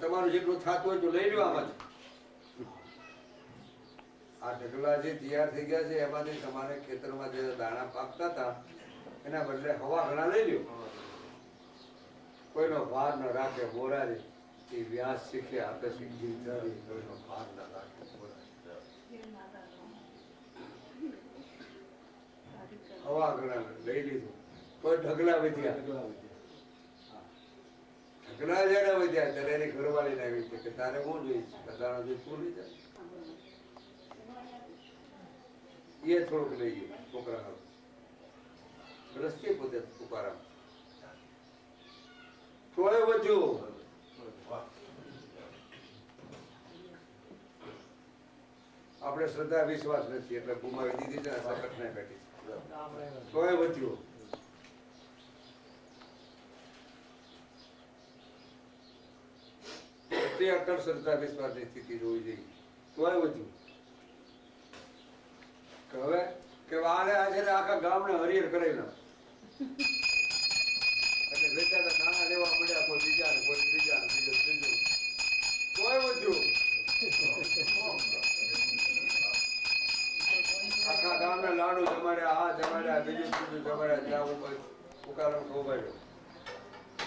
તમારું જેટલું થતું હોય તો લઈ લો આમાંથી. આ ઢગલા જે તૈયાર થઈ ગયા છે એમાંથી તમારે ખેતરમાં જે દાણા પાકતા હતા એના બદલે હવા ઘણા લઈ લો. કોઈનો ભાર ન રાખે. મોરારી એ વ્યાસ શીખે આપે છે ગીરધારી, કોઈનો ભાર ન રાખે. હવા ઘણા લઈ લીધું તો ઢગલા વધ્યા. ઢગલા જયારે વધ્યા ત્યારે એની ઘરવાળીને આવી છે કે તારે હું જોઈશ? દાણા જોઈ તું લઈ જાય. એ થોડુંક લઈ ગયું છોકરા રસ્તે પોતે તુકારામ તોય વધ્યું. આપણે શ્રદ્ધા વિશ્વાસ નથી એટલે ગુમાવી દીધી છે. સખત નહીં બેઠી તોય વધ્યું. અટલ શ્રદ્ધા વિશ્વાસની સ્થિતિ જોવી જોઈએ તોય વધ્યું. હવે કે વાલે આજે આખા ગામને હરિહર કરાવી એટલે વેચાતા નાના લેવા મળ્યા. કોઈ બીજા ને કોઈ ત્રીજા ને બીજું ત્રીજું તોય વધ્યું. આખા ગામના લાડુ જમાડ્યા, આ જમાડ્યા, બીજું ત્રીજું જમાડ્યા. ત્યાં ઉપર ઉકાળો ખોબાડ્યો.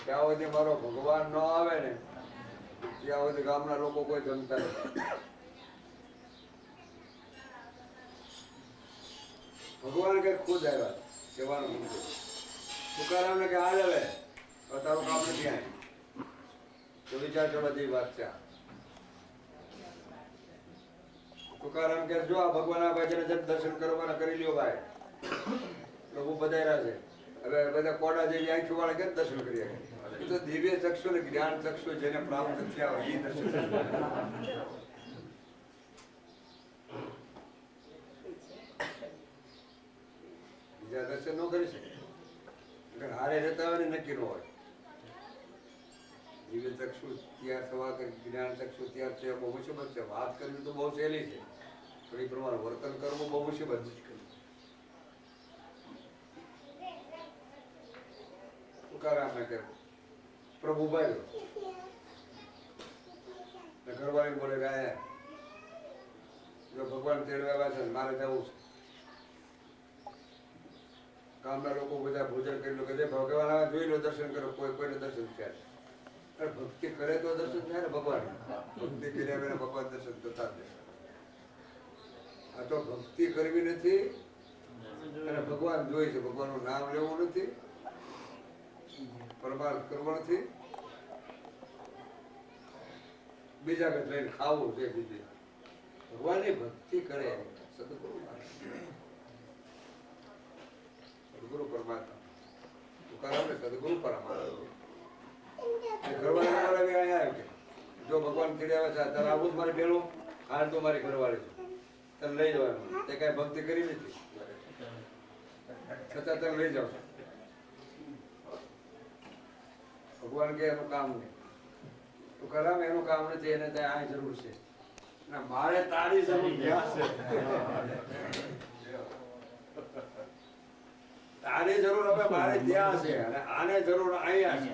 ત્યાં સુધી મારો ભગવાન ન આવે ને ત્યાં સુધી ગામના લોકો કોઈ જમતા નથી. ભગવાન કે ખુદ આવ્યા કહેવાનું મુદ્દો. તુકારામને કે હાલ હવે તારું કામ નથી આય તો વિચાર કરવા જેવી વાત છે. તુકારામ કે જો આ ભગવાન આ ભાઈ જેને દર્શન કરવાના કરી લ્યો ભાઈ. પ્રભુ પધાર્યા છે. હવે બધા કોડા જેવી આંખી વાળા કે દર્શન કરીએ. એ તો દિવ્ય ચક્ષુ ને જ્ઞાન ચક્ષુ જેને પ્રાપ્ત થયા હોય એ દર્શન. બીજા દર્શન ન કરી શકે. હારે રહેતા હોય ને નક્કી ન હોય. દિવ્ય ચક્ષુ તૈયાર થવા કે જ્ઞાન ચક્ષુ તૈયાર થયા બહુ મુસીબત છે. વાત કરવી તો બહુ સહેલી છે પણ એ પ્રમાણે વર્તન કરવું બહુ મુસીબત છે. તુકારામને કે પ્રભુ ભાઈ ઘરવાળી બોલે ગયા જો ભગવાન તેડવા છે મારે જવું છે. ગામના લોકો બધા ભોજન કરી લો કે ભગવાન આવે જોઈ લો દર્શન કરો. કોઈ કોઈને દર્શન થયા. ભક્તિ કરે તો દર્શન થાય ને ભગવાન. ભક્તિ કર્યા વિના ભગવાન દર્શન થતા જ. આ તો ભક્તિ કરવી નથી અને ભગવાન જોઈ છે. ભગવાનનું નામ લેવું નથી, પરમાર્થ કરવો નથી, બીજા કે લઈને ખાવું છે. બીજી ભગવાનની ભક્તિ કરે સદગુરુ સદગુરુ પરમાત્મા તુકારામને સદગુરુ પરમાત્મા ઘરવાળી આવ્યા કે જો ભગવાન તેડ્યા છે તારે આવું જ મારી બેનું હાલ તો મારી ઘરવાળી છે તને લઈ જવાનું. તે કઈ ભક્તિ કરી નથી છતાં તને લઈ જાવ. ભગવાન કે એનું કામ નહીં. તુકારામ એનું કામ નથી. એને ત્યાં આ જરૂર છે. મારે તારી જરૂર ક્યાં છે? તારી જરૂર હવે મારે ત્યાં છે અને આને જરૂર અહીંયા છે.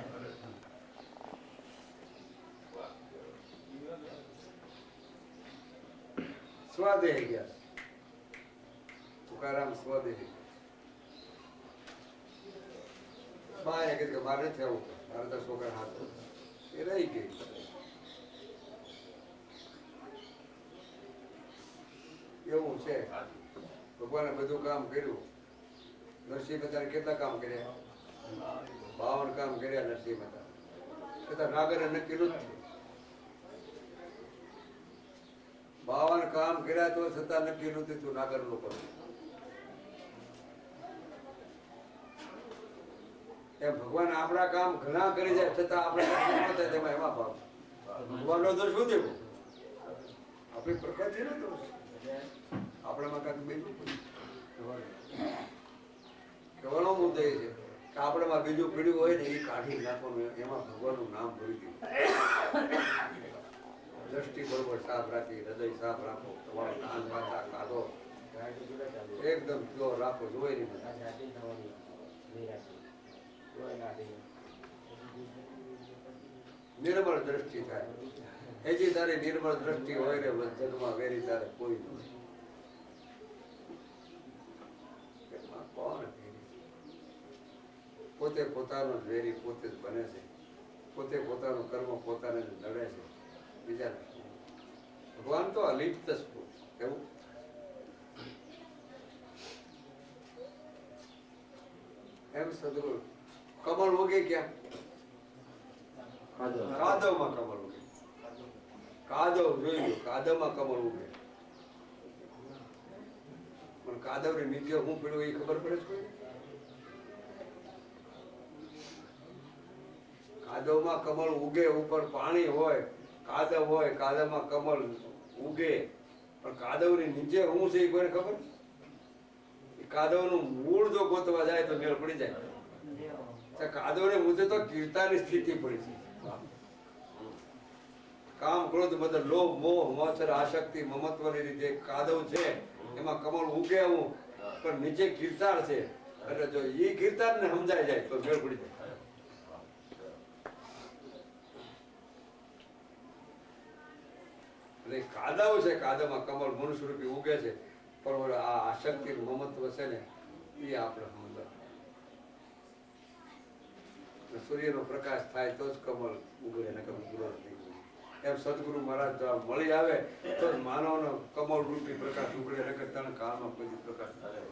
સ્વદેહી ગયા. તુકારામ સ્વદેહી. બાએ કીધું કે મારે નથી આવું. મારે તો છોકરા હાથ એ રહી ગઈ. એવું છે. ભગવાને બધું કામ કર્યું. નરસિંહ મહેતાને કેટલા કામ કર્યા? 52 કામ કર્યા નરસિંહ મહેતા. છતાં નાગરે નક્કી નથી. 52 કામ કર્યા તો છતાં નક્કી નહોતું તું નાગર નું કરું. એમ ભગવાન આપણા કામ ઘણા કરી જાય છતાં આપણે તેમાં એમાં ભાવ. ભગવાનનો દોષ શું દેવો? આપણી પ્રકૃતિ નો દોષ. આપણામાં કાંઈક બીજું કહેવાનો મુદ્દો એ છે કે આપણામાં બીજું પીડ્યું હોય ને એ કાઢી નાખવાનું. એમાં ભગવાનનું નામ ભરી દીધું. દ્રષ્ટિ બરોબર સાફ રાખી, હૃદય સાફ રાખો, તમારું કાન પાછા કાઢો, એકદમ પ્યોર રાખો. જોઈ નહીં નિર્મળ દ્રષ્ટિ થાય. એજી તારી નિર્મળ દ્રષ્ટિ હોય ને જગમાં વેરી તારે કોઈ નથી. કોણ પોતે પોતાનો જ વેરી પોતે જ બને છે. પોતે પોતાનું કર્મ પોતાને જ નડે છે. બીજા ભગવાન તો અલિપ્ત સ્ફૂર્ત એવું. એમ સદગુરુ કમળ ઉગે ક્યાં? કાદવમાં કમળ ઉગે. કાદવ જોઈ લો, કાદવમાં કમળ ઉગે. પણ કાદવ ને નીચે હું પડ્યું એ ખબર પડે છે? કાદવમાં કમળ ઉગે, ઉપર પાણી હોય, કાદવ હોય, કાદવમાં કમળ ઉગે, પણ કાદવ ની નીચે હું છે એ કોઈને ખબર? કાદવ નું મૂળ જો ગોતવા જાય તો મેળ પડી જાય. કાદવ ને મુદ્દે તો કીર્તાની સ્થિતિ પડી છે. કામ ક્રોધ મદ લોભ મોહ મત્સર આસક્તિ મમત્વની રીતે કાદવ છે, એમાં કમળ ઉગે હું, પણ નીચે કીર્તાર છે. એટલે જો એ કીર્તાર ને સમજાય જાય તો મેળ પડી જાય. એટલે કાદવ છે, કાદવમાં કમળ ગુણ સ્વરૂપી ઉગે છે, પણ આ આસક્તિ મમત્વ છે ને એ આપણે સમજાય. સૂર્યનો પ્રકાશ થાય તો જ કમળ ઉગડે, ને કમળ ઉગડે નહીં. એમ સદગુરુ મહારાજ મળી આવે તો જ માનવનો કમળ રૂપી પ્રકાશ ઉગડે, નકર તને કાળમાં કોઈ પ્રકાશ થાય.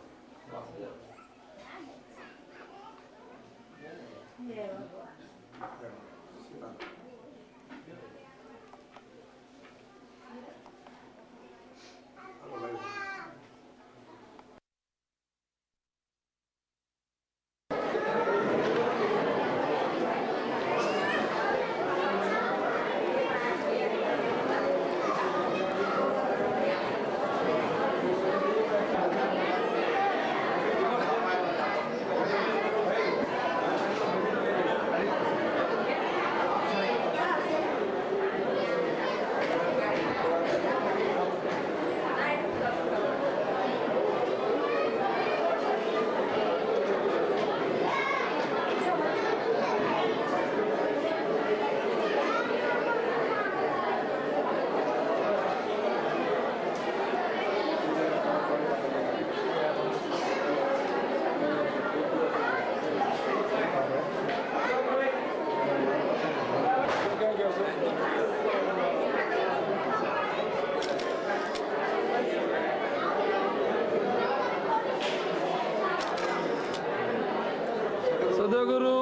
સદગુરુ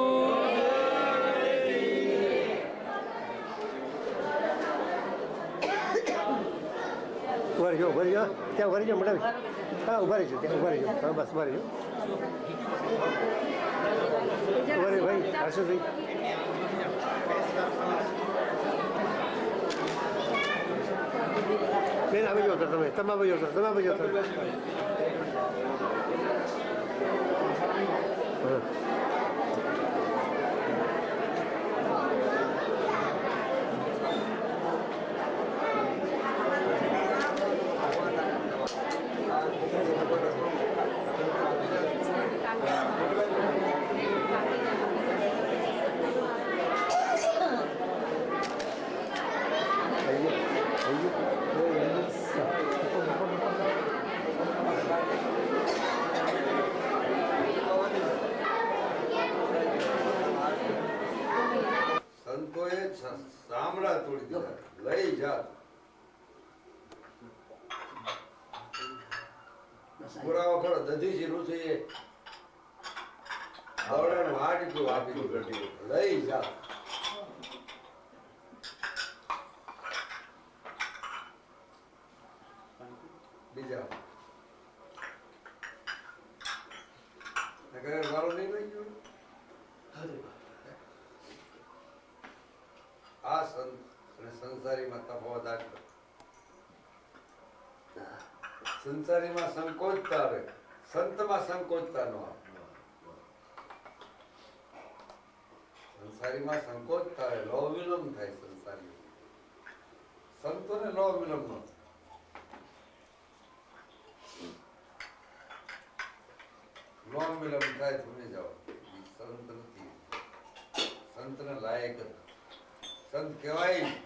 ઉભા રહીજો, ઉભા રહીજો, ત્યાં ઉભા રહીજો મેડમ. હા ઉભા રહીજો, ત્યાં ઉભા રહીજો. હા બસ ઉભા રહીજો. ઉભા રહીજો ભાઈ, હર્ષદભાઈ. બેન આવી જાઓ સર, તમે આવી જાઓ સર, તમે આવી જાઓ સર. હા સંતોએ સામડા તોડી દીધા, લઈ જાત. પુરાવો ખરો, દધીજી ઋષિએ દોડાનું હાડકું આપી દીધું, લઈ જાત. બીજા વાળો નહીં લઈ ગયો. આ સંત અને સંસારીમાં તફાવત આટલો. સંસારીમાં સંકોચતા આવે, સંતમાં સંકોચતા ન આવે. સંસારીમાં સંકોચતા આવે, લોભ વિલંબ થાય. સંસારી સંતોને લોભ વિલંબ ન થાય. લોભ વિલંબ થાય સમજી જાઓ, સંત નથી, સંતને લાયક જ. સંત કહેવાય નહીં.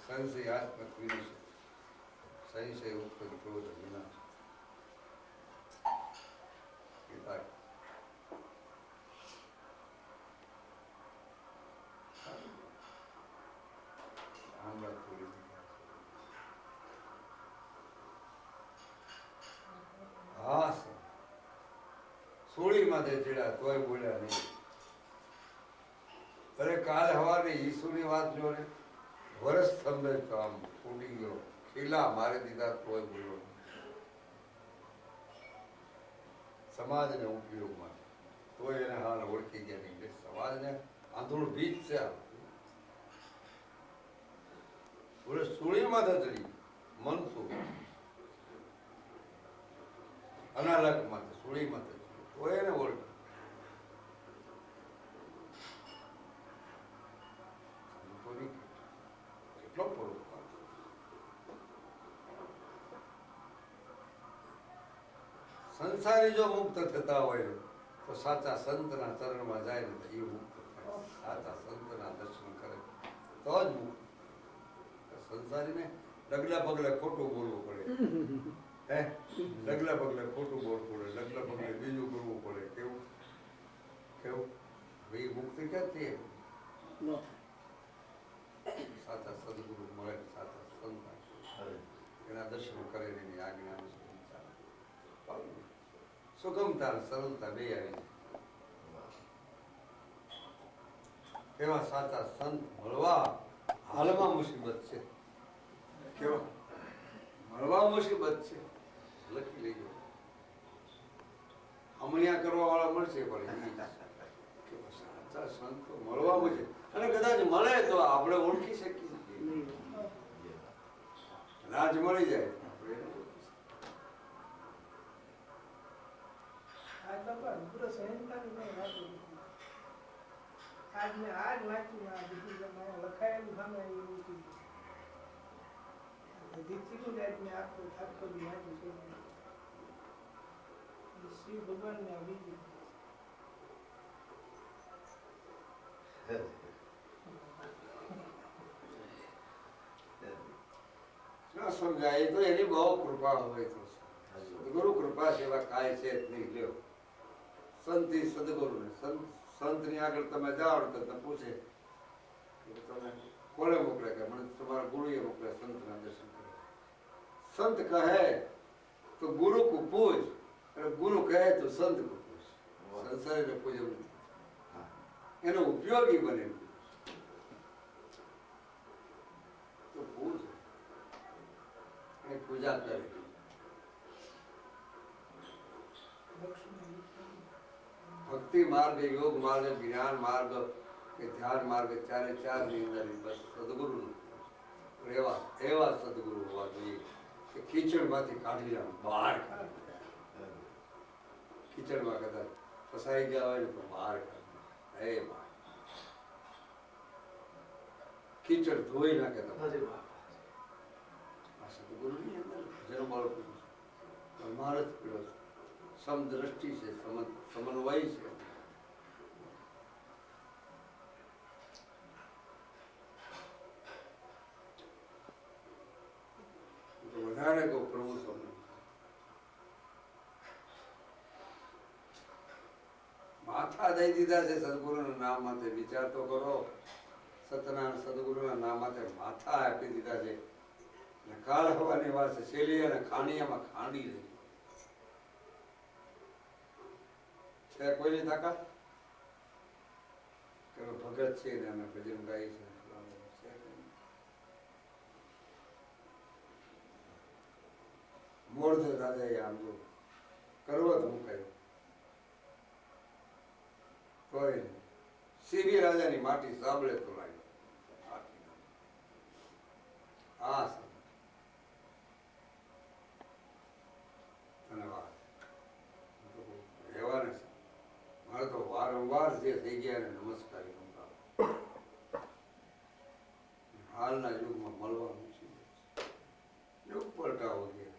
સંશયાત્મક વિનિષય સંશય ઉત્પન્ન ક્રોધ વિનાશ હા સોળી માથે ચડ્યા તોય બોલ્યા નહીં. અરે કાલ હવારે ઈસુની વાત જો ને વરસ થંભે કામ ફૂટી ગયો, ખીલા મારી દીધા તોય બોલ્યો નહીં. સમાજને ઉપયોગમાં તોય એને હાલ ઓળખી ગયા નહીં. સમાજને આંધળું બીજ છે આ. બોલે સોળી માથે ચડી મન શું અનાલક માથે સોળી માથે તોય એને ઓળખી. કેટલો પરોપકાર. સંસારી જો મુક્ત થતા હોય તો સાચા સંતના ચરણમાં જાય ને તો એ મુક્ત થાય. સાચા સંતના દર્શન કરે તો જ મુક્ત. સંસારીને ડગલા પગલે ખોટું બોલવું પડે, હે ડગલા પગલે ખોટું બોલવું પડે, ડગલા પગલે બીજું કરવું પડે. કેવું કેવું ભાઈ મુક્તિ ક્યાંથી? સાચા સદગુરુ મળે, સાચા સંત એના દર્શન કરે એની આજ્ઞા સુગમતા સરળતા બે આવી. કેવા સાચા સંત મળવા હાલમાં મુસીબત છે. કેવા મળવા મુસીબત છે. લખી લેજો. હમણાં કરવા વાળા મળશે પણ કેવા સાચા સંત મળવા મળશે. અને કદાચ મળે તો આપણે ઓળખી શકીએ. રાજ મળી જાય શ્રી ભગવાન ને આવી ના સમજાય તો એની બહુ કૃપા હોય તો ગુરુ કૃપા સેવા કાય છે જ નહીં. લ્યો સંતી સદગુરુ ને સંત ની આગળ તમે જાઓ તો તમે પૂછે તમે કોને મોકલે કે મને તમારા ગુરુએ મોકલે સંતના દર્શન કરે. સંત કહે તો ગુરુ કો પૂજ અને ગુરુ કહે તો સંત કો પૂજ. સંસારીને પૂજવું એનો ઉપયોગી બને તો પૂજ એ પૂજા કરે. ભક્તિ માર્ગ, યોગ માર્ગ, જ્ઞાન માર્ગ કે ધ્યાન માર્ગ ચારે ચાર ની અંદર બસ સદગુરુ એવા એવા સદગુરુ હોવા જોઈએ કે કીચડ માંથી કાઢી લેવા બહાર કાઢી. કીચડમાં કદાચ ફસાઈ ગયા હોય ને તો બહાર કાઢી. હે બહાર કીચડ ધોઈ નાખે તો સદગુરુની અંદર જેનો બાળકો પરમાર્થ પીડો છે, સમદ્રષ્ટિ છે, સમન્વય છે. વધારે કહું પ્રભુ સ્વામી માથા દઈ દીધા છે સદગુરુના નામ માટે. વિચાર તો કરો. સતના સદગુરુના નામ માટે માથા આપી દીધા છે. કાળ હવાની વાત છે. શેલી અને ખાણીયામાં ખાંડી રહી છે. કોઈની તાકાત કે ભગત છે ને અમે ભજન ગાઈ છે. મોરધર રાજાએ આમ જો કરવત મુકાયો તોય સીબી રાજાની માટી સાંભળે તો લાગ્યો. આ ધન્યવાદ. એવા ને મારે તો વારંવાર જે થઈ ગયા ને નમસ્કારી હાલના યુગમાં મળવાનું છે. યુગ પલટાવો ગયા,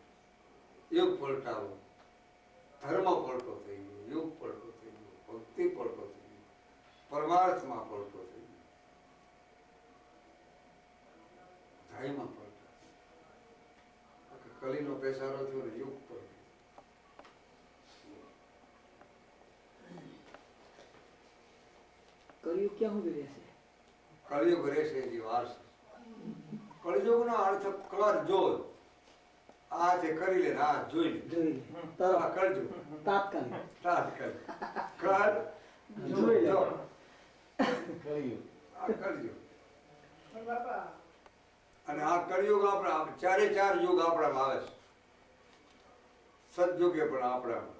યુગ પલટાવો, ધર્મ પલટો થઈ ગયો, યુગ પલટો થઈ ગયો. પરમાર્થમાં પલટો થઈ ગયો, ધ્યાયમાં પલટો, કલીનો પેસારો થયો ને યુગ પલટો. કળિયુગ ક્યાં સુધી રહેશે? કળિયુગ રહેશે એની વાર છે. કળિયુગનો અર્થ કર જોય, આ જે કરી લે આ જોઈ લે, જોઈ લે. આ કરજો તાત્કાલિક તાત્કાલિક કર જોઈ લે. જો આ કરજો. પણ બાપા અને આ કળિયુગ આપણા ચારે ચાર યુગ આપણામાં આવે છે. સતયુગે પણ આપણામાં,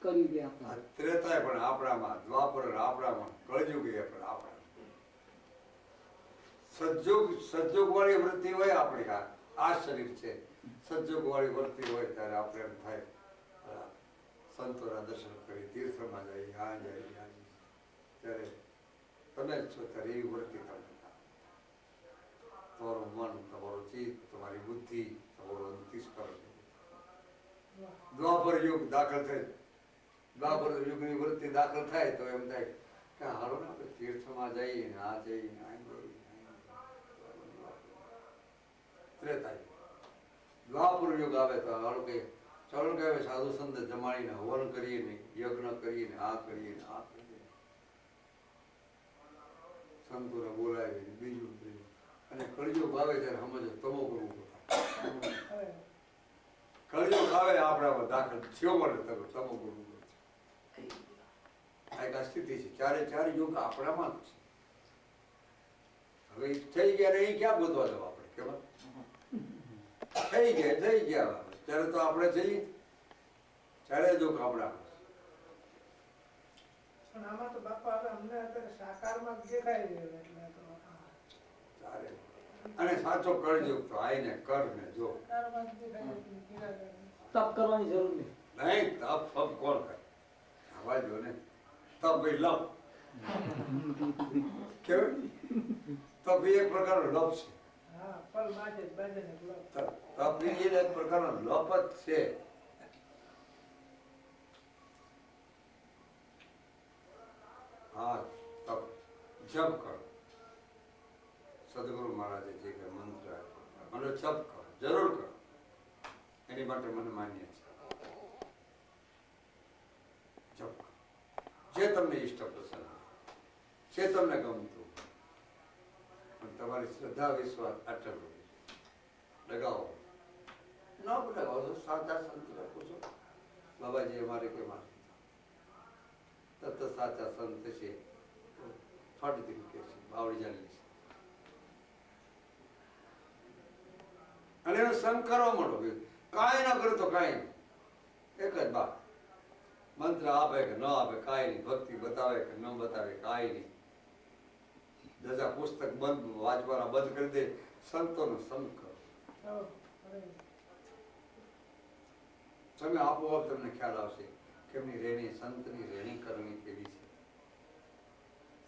કળિયુગે આપણા આ ત્રેતાય પણ આપણામાં, દ્વાપર આપણામાં, કળિયુગે પણ આપણામાં. સતયુગ વાળી વૃત્તિ હોય આપણી, આ શરીર છે, સતયુગ વાળી વૃત્તિ હોય ત્યારે આપણે એમ થાય સંતોના દર્શન કરી તીર્થમાં જઈએ, આ જઈએ, આ જઈએ. ત્યારે તમે જ છો ત્યારે એવી વૃત્તિ તમને થાય. તમારું મન, તમારું ચિત્ત, તમારી બુદ્ધિ, તમારું અંતઃકરણ. દ્વાપર યુગ દાખલ થાય, દ્વાપર યુગની વૃત્તિ દાખલ થાય તો એમ થાય કે હાલો ને આપણે તીર્થમાં જઈએ ને આ જઈએ ને આ જઈએ. ત્રેતા યુગ, દ્વાપર યુગ આવે તો હાલો કે ચાલો કે હવે સાધુ સંત જમાડીને હવન કરીએ ને, યજ્ઞ કરીએ ને, આ કરીએ ને આ કરીએ, સંતોને બોલાવીને બીજું ત્રીજું. અને કળિયુગ આવે ત્યારે સમજો તમો કરવું પડે. કળિયુગ આવે આપણામાં દાખલ થયો મળે તમે તમો કરવું પડે. આ એક સ્થિતિ છે, ચારે ચાર યુગ આપણામાં જ છે. હવે થઈ ગયા ને એ ક્યાં ગોતવા જવા આપણે, કેવા થઈ ગયા ત્યારે તો આપણે જઈએ, ચારે યુગ આપણામાં. પણ આમાં તો બાપા હવે અમને અત્યારે સાકારમાં જ દેખાઈ રહ્યું એટલે તો બાપા ચારે અને સાચો કળયુગ તો આઈને કર ને જો. સાકારમાં જ દેખાઈ રહ્યું. તપ કરવાની જરૂર નહીં. નહીં તપ ફપ કોણ કરે? આવા જો ને તપ ભાઈ લપ કેવાય. તપ એ એક પ્રકારનો લપ છે. હા, પલ બાજે બાજે ને ગુલાબ. તપ એ એક પ્રકારનો લપ જ છે. હા, તપ જપ કરો. સદગુરુ મહારાજે જે કે મંત્ર આપ્યો, મને જપ કરો, જરૂર કરો. એની માટે મને માન્ય છે. જપ કરો જે તમને ઈષ્ટ પસંદ, જે તમને ગમતું, પણ તમારી શ્રદ્ધા વિશ્વાસ અટલ હોય. લગાવો ન લગાવો તો સાચા સંત પૂછો, બાબાજી અમારે કે મારે તત્વ સાચા સંત છે ફટ દીધું કે છે બાવળી જાણી છે. અને એનો સંગ કરવા માંડો, કાંઈ ના કરો તો કાંઈ એક જ વાત. મંત્ર આપે કે ન આપે કાંઈ નહીં, ભક્તિ બતાવે કે ન બતાવે કાંઈ નહીં. જજા પુસ્તક બંધ વાંચવાના બંધ કરી દે, સંતોનો સંગ કરો. તમે આપોઆપ તમને ખ્યાલ આવશે કે એમની રેણી, સંતની રેણી કરવી કેવી છે,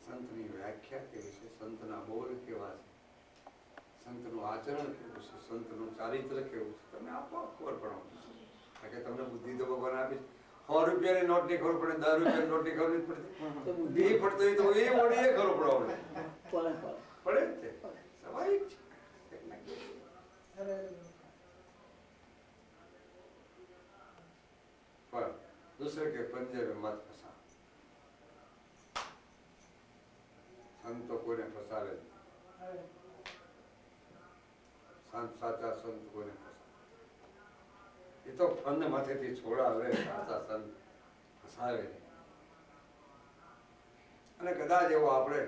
સંતની વ્યાખ્યા કેવી છે, સંતના બોલ કેવા છે, સંતનું આચરણ કેવું છે, સંતનું ચારિત્ર કેવું છે, તમને આપોઆપ ખબર પડવાનું. કારણ કે તમને બુદ્ધિ તો ભગવાન આપી. 100 રૂપિયાની નોટ ની ખબર પડે, 10 રૂપિયાની નોટ ની ખબર નથી પડતી. બુદ્ધિ પડતો હોય તો એ વડે ખબર પડે પડે જ તે સ્વાભાવિક છે. पर दूसरे के पंजे में मत फंसा. संत तो कोई ने फसावे, संत साचा संत कोई ने फसा. ये तो फंद माथे थी छोड़ावे, साचा संत ફસાવે નહીં. અને કદાચ એવો આપણે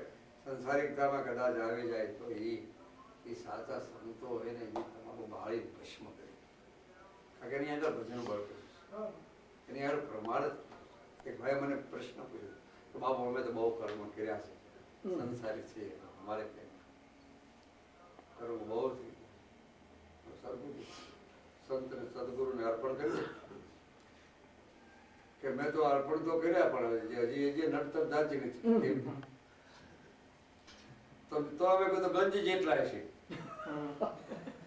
સંસારિકતામાં કદાચ આવી જાય તો એ સાચા સંતો હોય ને એ તમારું બાળી ભસ્મ કરી. કારણ કે એની આગળ ભજન બળ કર્યું, એની આગળ પ્રમાણ જ. એક ભાઈ મને પ્રશ્ન પૂછ્યો કે બાબુ અમે તો બહુ કર્મ કર્યા છે, સંસારી છે, અમારે કઈ કર્મ બહુ થઈ ગયું, સંતને સદગુરુને અર્પણ કરીએ કે મેં તો અર્પણ તો કર્યા પણ હજી નડતર જાજી નથી. તો અમે કોઈ તો ગંજી જેટલા છે,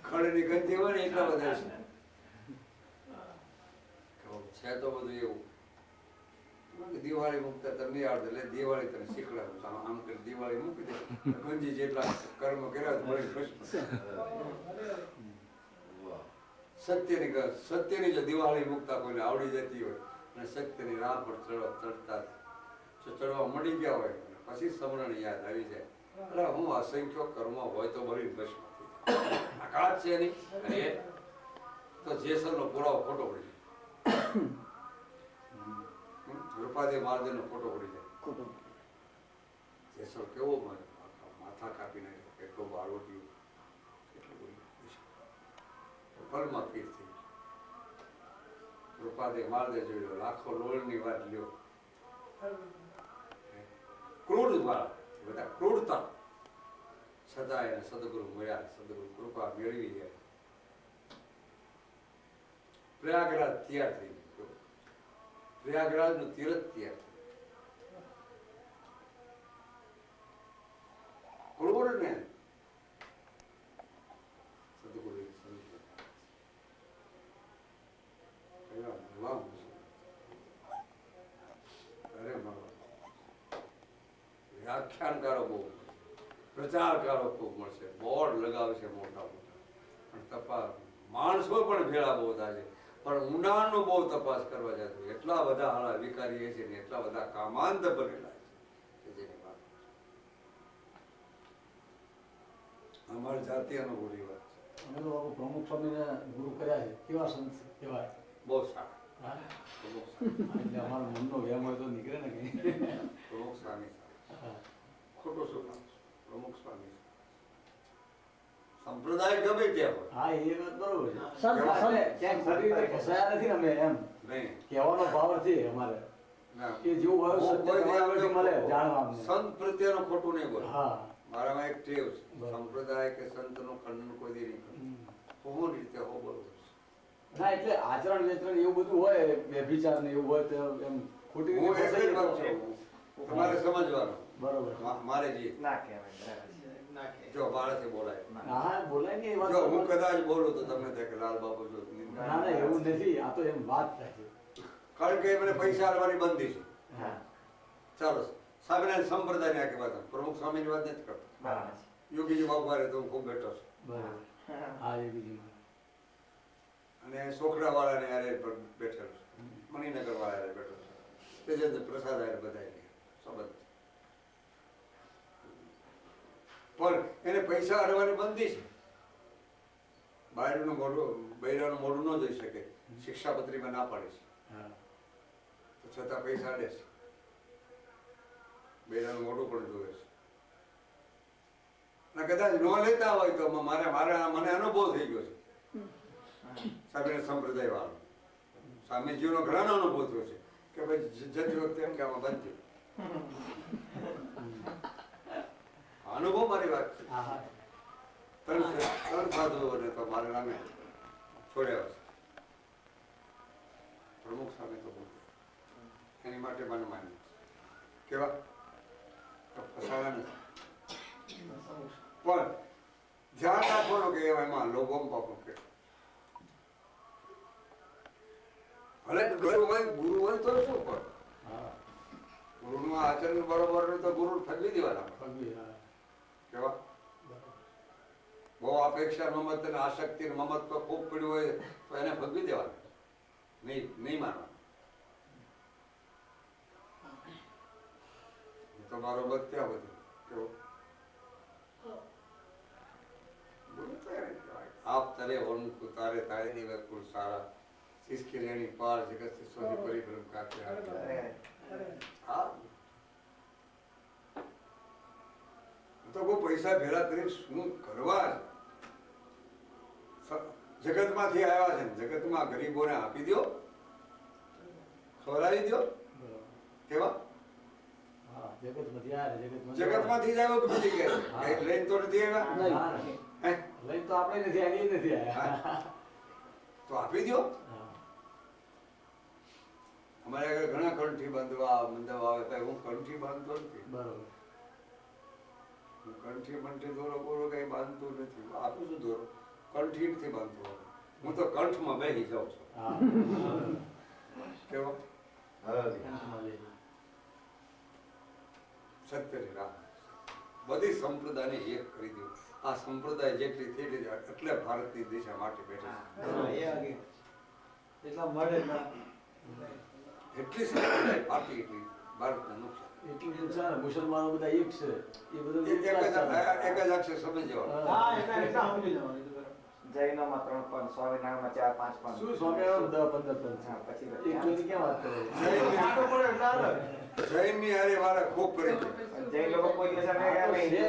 ખડની ગંજી હોય ને એટલા બધા છે તો બધું એવું. દિવાળી મૂકતા તને નહીં આવડે એટલે દિવાળી તને શીખડાવું છું. આમ કરી દિવાળી મૂકી દે ગંજી જેટલા કર્મ કર્યા ભણી ભસ્મ. સત્યની જો દિવાળી મૂકતા કોઈને આવડી જતી હોય અને સત્યની રાહ પર ચડવા મળી ગયા હોય પછી સમરણ યાદ આવી જાય એટલે હું અસંખ્ય કર્મ હોય તો ભરી ભસ્મ આકાશ છે નહીં અને એ તો જેસરનો પુરાવો ખોટો પડી જાય. રૂપાદે મહાદેવનો ફોટો પડી જાય. જેસર કેવો માથા કાપી નાખ્યો કેટલો બાળોટી કેટલું બધું પલમાં પીર થઈ રૂપાદે મારદે જોઈ લો લાખો લોહીની વાત લ્યો. ક્રૂર વાળા બધા ક્રૂરતા છતાં એને સદગુરુ મળ્યા. સદગુરુ કૃપા મેળવી જાય. પ્રયાગરાજ તૈયાર થઈ ગયું. પ્રયાગરાજ નું તીરથ તૈયાર થયું. ક્રૂર ને સદગુરુ વ્યાખ્યાનકારો બહુ પ્રચારકારો ખૂબ મળશે. બોર્ડ લગાવશે મોટા મોટા પણ તપાસ માણસો પણ ભેળા બહુ થાય છે પણ ઊંડાણનો બહુ તપાસ કરવા જતો. એટલા બધા હાલા વિકારી છે ને એટલા બધા કામાંત બનેલા છે કે જેની વાત અમારી જાતિ અનુભૂરી વાત છે. અમે તો બાપુ પ્રમુખ સ્વામીને ગુરુ કર્યા છે. કેવા સંત કહેવાય? બહુ સારા. પ્રમુખ સ્વામી એટલે અમારો મનનો વેમ હોય તો નીકળે ને કઈ. પ્રમુખ સ્વામી ખોટો શું નામ છે? પ્રમુખ સ્વામી સંપ્રદાય ગમે ત્યાં હોય. હા એ વાત બરોબર છે. ક્યાંક ખોટી રીતે ફસાયા નથી ને અમે એમ નહીં કહેવાનો ભાવ નથી અમારે ના કે જેવું હોય હું કોઈ દી સત્ય મળે જાણવા અમને. સંત પ્રત્યેનો ખોટું નહીં બોલે. હા મારામાં એક ટેવ છે બરાબર. સંપ્રદાય કે સંતનું ખંડન કોઈ દી નહીં કરું. હું રીતે હો બરોબર છે. ના એટલે આચરણ વેચરણ એવું બધું હોય વ્યભિચાર ને એવું હોય તો એમ ખોટી હું રીતે એક જ ફસાઈ વાત જતો. છું. તમારે સમજવાનું બરોબર મારે જે ના કહેવાય જો મારાથી બોલાય હા બોલાય ને એ વાત જો હું બરોબર. કદાચ બોલું તો તમને થાય કે લાલ બાપુ જો ના ના એવું નથી. આ તો એમ વાત થાય છે. કારણ કે એ મને પૈસા આલવાની બંધી છે. હા ચાલો સ્વામિનારાયણ સંપ્રદાયની આખી વાત પ્રમુખ સ્વામીની વાત નથી કરતો. બરાબર યોગીજી બાપુ હારે તો હું ખૂબ બેઠો છું બરોબર છે. હા એ બીજી અને સોખડા વાળાને હારે બેઠેલો છું. મણિનગર વાળા હારે બેઠો છું. તેજેન્દ્ર પ્રસાદ હારે બધા સંબંધ પણ એને પૈસા અડવાની બંધી છે. બૈરાનું મોઢું ન જોઈ શકે. શિક્ષાપત્રીમાં ના પાડે છે હા તો છતાં પૈસા અડે છે. બૈરાનું મોઢું પણ જોવે છે. અને કદાચ ન લેતા હોય તો મને અનુભવ થઈ ગયો છે સ્વામિનારાયણ સંપ્રદાય વાળો. સ્વામીજીનો ઘણાનો અનુભવ થયો છે કે ભાઈ જતી વખતે એમ કે આમાં બંધ થયું. અનુભવ મારી વાત છે. હા હા ત્રણ સાધુઓને તો મારા નામે છોડ્યા છે. પ્રમુખ સ્વામી તો બોલતો એની માટે મને માન્ય છે. કેવા તો ફસાણા નથી પણ ધ્યાન રાખવાનું કે એમાં લોભમ પાપનું કે ભલે ગુરુ હોય તો શું પણ હા ગુરુનું આચરણ બરોબર હોય તો ગુરુ ઠગવી દેવાના. પગવી હા કેવા બરોબર બહુ અપેક્ષા મમત અને આસક્તિ મમત તો ખૂબ પડ્યું હોય તો એને ભગવી દેવાના. નહીં માનવા. તમારો મત ત્યાં બધું કેવો આપ તરે વણમુખ તારે તારેની વકુલ સારા સિસકી રેણી પાર જગત સોની પરિભ્રમ કાકે હા તો કોઈ પૈસા ભેગા કરી શું કરવા જગતમાંથી આવ્યા છે. જગતમાં ગરીબોને આપી દો, ખવડાવી દો. બરોબર કેવા હા જગતમાંથી આવ્યા જગતમાંથી જ આવ્યો કે બીજી ગયા લઈને તો નથી આવ્યા. હે? લઈ તો આપણે નથી આવ્યા એ નથી આવ્યા. તો આપી દો. હા અમારે આગળ ઘણા કંઠી બાંધવા મંદાવા આવે તો હું કંઠી બાંધતો નથી. બરોબર હું કંઠી બંઠી દોરો બોરો કઈ બાંધતો નથી. આપું છું દોરો કંઠી નથી બાંધતો. હું તો કંઠમાં બેસી જાઉં છું. હા કેવો સત્યની રાહ બધી સંપ્રદાયને એક કરી દો. આ સંપ્રદાય જેટલી થઈ રહી એટલે ભારતની દિશા માટે બેઠી એટલા મળે ના એટલી સંપ્રદાય ફાટી એટલી ભારતને નુકસાન. એટલું નુકસાન મુસલમાનો બધા એક છે એ બધું એક જ અક્ષર સમજવા. જૈનોમાં 3 પંથ, સ્વામિનારાયણમાં 4-5 પંથ. શું સ્વામિનારાયણ 10-15 પંથ હા, પછી એક જોઈને ક્યાં વાત કરે જૈનની હારે મારે ખૂબ પરિચય. જૈન લોકો કોઈ દિવસ અમે આ તો અમે છે.